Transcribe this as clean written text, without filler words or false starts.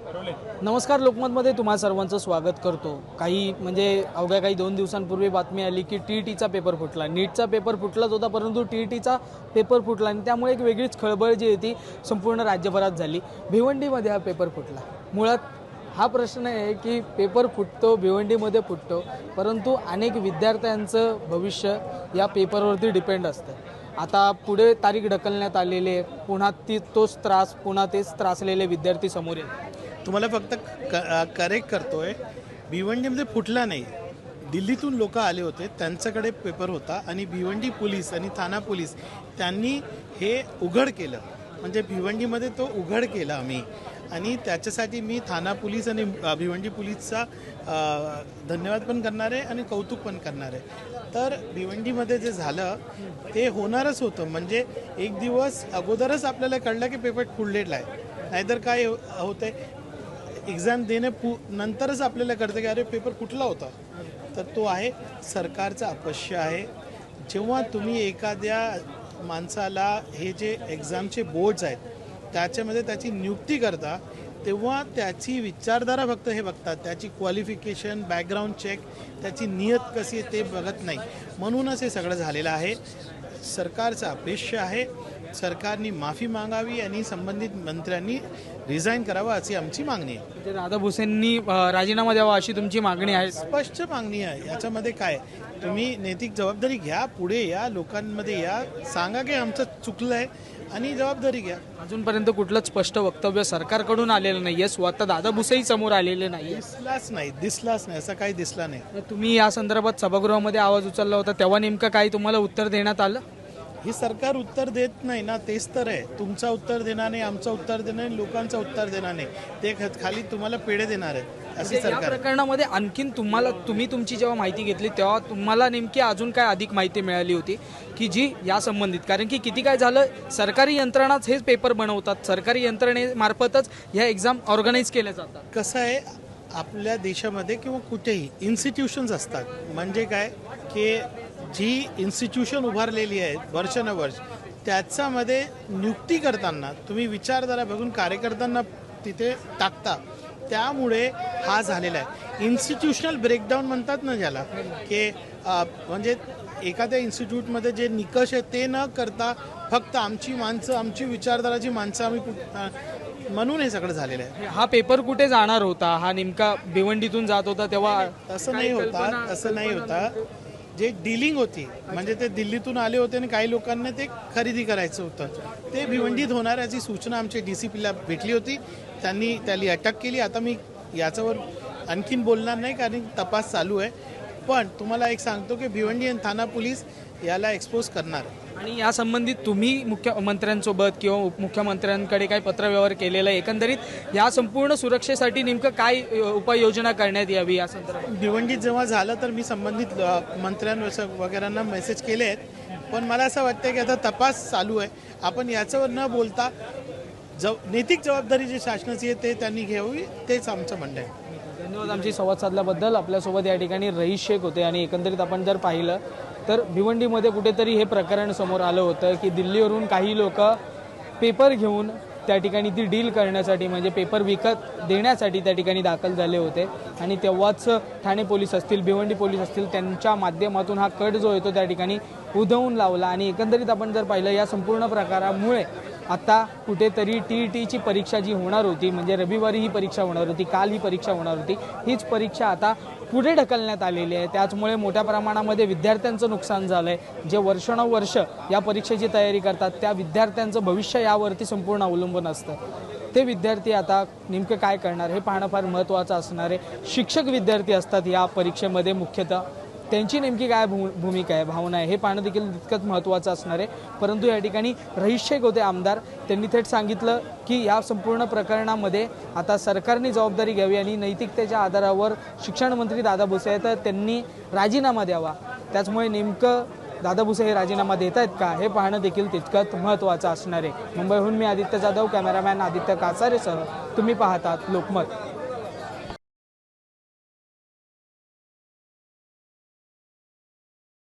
नमस्कार, लोकमतमध्ये तुम्हा सर्वांचं स्वागत करतो। अवघ्या काही 2 दिवसांपूर्वी बातमी आली की टीईटीचा पेपर फुटला। नीटचा पेपर फुटलाच होता, परंतु टीईटीचा पेपर फुटला आणि त्यामुळे एक वेगळीच खळबळ जी होती संपूर्ण राज्यभरात झाली। भिवंडीमध्ये हा पेपर फुटला। मुळात हा प्रश्न आहे की पेपर फुटतो, भिवंडीमध्ये फुटतो, परंतु अनेक विद्यार्थ्यांचं भविष्य या पेपरवरती डिपेंड असतं। आता पुढे तारीख ढकलण्यात आलेली आहे, पुन्हा तेच त्रासलेले विद्यार्थी समोर येतात। तुम्हाला फक्त करेक्ट करतोय, भिवंडीमध्ये फुटला नाही, दिल्लीतून लोक आले होते, त्यांच्याकडे पेपर होता आणि भिवंडी पोलीस आणि ठाणा पोलीस त्यांनी हे उघड केलं। म्हणजे भिवंडीमध्ये तो उघड केला आम्ही, आणि त्याच्यासाठी मी ठाणा पोलीस आणि भिवंडी पोलीसचा धन्यवाद पण करणार आहे आणि कौतुक पण करणार आहे। तर भिवंडीमध्ये जे झालं ते होणारच होतं, म्हणजे एक दिवस अगोदरच आपल्याला कळलं की पेपर फुटलेला आहे। नाहीतर काय होतंय, एक्झाम नंतरच आपल्याला कळतं की अरे पेपर कुठला होता। तर तो आहे सरकारचं अपयश आहे। जेव्हा तुम्ही एखाद्या माणसाला हे जे एक्झामचे बोर्ड्स आहेत त्याच्यामध्ये त्याची नियुक्ती करता, तेव्हा त्याची विचारधारा फक्त हे बघतात, त्याची क्वालिफिकेशन, बॅकग्राऊंड चेक, त्याची नियत कशी आहे ते बघत नाही। म्हणूनच हे सगळं झालेलं आहे। सरकारचं अपयश आहे। सरकारने माफी मागावी आणि संबंधित मंत्र्यांनी रिझाईन करावं अशी आमची मागणी आहे। म्हणजे दादा भुसेंनी राजीनामा द्यावा अशी तुमची मागणी आहे? स्पष्ट मागणी आहे। याच्यामध्ये काय, तुम्ही नैतिक जबाबदारी घ्या, पुढे या, लोकांमध्ये या, सांगा की आमचं चुकलं आहे आणि जबाबदारी घ्या। अजूनपर्यंत कुठलंच स्पष्ट वक्तव्य सरकारकडून आलेलं नाहीये, स्वतः दादा भुसेही समोर आलेले नाही। दिसलाच नाही, असं काही दिसला नाही। तुम्ही या संदर्भात सभागृहामध्ये आवाज उचलला होता, तेव्हा नेमकं काही तुम्हाला उत्तर देण्यात आलं? ही सरकार उत्तर देत नाही ना, तेच तर आहे। तुमचा उत्तर देणार नाही, आमचं उत्तर देणार नाही, लोकांचं उत्तर देणार नाही, ते खाली तुम्हाला पेढे देणार आहे अशी सरकार। या प्रकरणामध्ये आणखीन तुम्ही तुमची जेव्हा माहिती घेतली तेव्हा तुम्हाला नेमकी अजून काय अधिक माहिती मिळाली होती की जी या संबंधित, कारण की किती काय झालं, सरकारी यंत्रणाच हेच पेपर बनवतात, सरकारी यंत्रणेमार्फतच ह्या एक्झाम ऑर्गनाईज केल्या जातात। कसं आहे, आपल्या देशामध्ये किंवा कुठेही इन्स्टिट्यूशन्स असतात। म्हणजे काय की जी इन्स्टिट्यूशन उभारलेली आहेत वर्षानुवर्ष, त्याच्यामध्ये नियुक्ती करताना तुम्ही विचारधारा बघून कार्यकर्त्यांना तिथे टाकता, त्यामुळे हा झालेला आहे। इन्स्टिट्यूशनल ब्रेकडाऊन म्हणतात ना ज्याला, की म्हणजे एखाद्या इन्स्टिट्यूटमध्ये जे निकष आहे ते न करता फक्त आमची माणसं, आमची विचारधाराची माणसं आम्ही, म्हणून हे सगळं झालेलं आहे। हा पेपर कुठे जाणार होता? हा नेमका भिवंडीतून जात होता तेव्हा? तसं नाही होता, जे डीलिंग होती, म्हणजे ते दिल्लीतून आले होते आणि काही लोकांना ते खरेदी करायचं होतं, ते भिवंडीत होणार याची सूचना आमच्या DCPला भेटली होती, त्यांनी अटक केली। आता मी याच्यावर आणखीन बोलणार नाही कारण तपास चालू आहे, पण तुम्हाला एक सांगतो की भिवंडी आणि ठाणा पोलीस याला एक्सपोज करणार। आणि या संबंधित तुम्ही मुख्यमंत्र्यांसोबत किंवा उपमुख्यमंत्र्यांकडे काही पत्रव्यवहार केलेला आहे? एकंदरीत या संपूर्ण सुरक्षेसाठी नेमकं काय उपाययोजना करण्यात यावी या संदर्भात? भिवंडीत जेव्हा झालं तर मी संबंधित मंत्र्यांना वगैरेंना मेसेज केले आहेत, पण मला असं वाटतं की आता तपास चालू आहे, आपण याच्यावर न बोलता नैतिक जबाबदारी जी शासनाची आहे ते त्यांनी घ्यावी, तेच आमचं म्हणणं आहे। धन्यवाद आमची संवाद साधल्याबद्दल। आपल्यासोबत या ठिकाणी रईस शेख होते। आणि एकंदरीत आपण जर पाहिलं तर भिवंडीमध्ये कुठेतरी हे प्रकरण समोर आलं होतं की दिल्लीवरून काही लोक पेपर घेऊन त्या ठिकाणी ती डील करण्यासाठी, म्हणजे पेपर विकत देण्यासाठी त्या ठिकाणी दाखल झाले होते, आणि तेव्हाच ठाणे पोलीस असतील, भिवंडी पोलीस असतील, त्यांच्या माध्यमातून हा कट जो येतो त्या ठिकाणी उधळून लावला। आणि एकंदरीत आपण जर पाहिलं या संपूर्ण प्रकारामुळे आता कुठेतरी टीईटीची परीक्षा जी होणार होती, म्हणजे रविवारी ही परीक्षा होणार होती, काल ही परीक्षा होणार होती, हीच परीक्षा आता पुढे ढकलण्यात आलेली आहे। त्याचमुळे मोठ्या प्रमाणामध्ये विद्यार्थ्यांचं नुकसान झालं आहे। जे वर्षानुवर्ष या परीक्षेची तयारी करतात त्या विद्यार्थ्यांचं भविष्य यावरती संपूर्ण अवलंबून असतं। ते विद्यार्थी आता नेमकं काय करणार हे पाहणं फार महत्त्वाचं असणार आहे। शिक्षक विद्यार्थी असतात या परीक्षेमध्ये, मुख्यतः त्यांची नेमकी काय भूमिका आहे, भावना आहे, हे पाहणं देखील तितकंच महत्त्वाचं असणार आहे। परंतु या ठिकाणी रईस शेख होते आमदार, त्यांनी थेट सांगितलं की या संपूर्ण प्रकरणामध्ये आता सरकारने जबाबदारी घ्यावी आणि नैतिकतेच्या आधारावर शिक्षण मंत्री दादा भुसे आहेत, तर त्यांनी राजीनामा द्यावा। त्याचमुळे नेमकं दादा भुसे हे राजीनामा देत आहेत का हे पाहणं देखील तितकंच महत्त्वाचं असणार आहे। मुंबईहून मी आदित्य जाधव, कॅमेरामॅन आदित्य कासारेसह तुम्ही पाहतात लोकमत।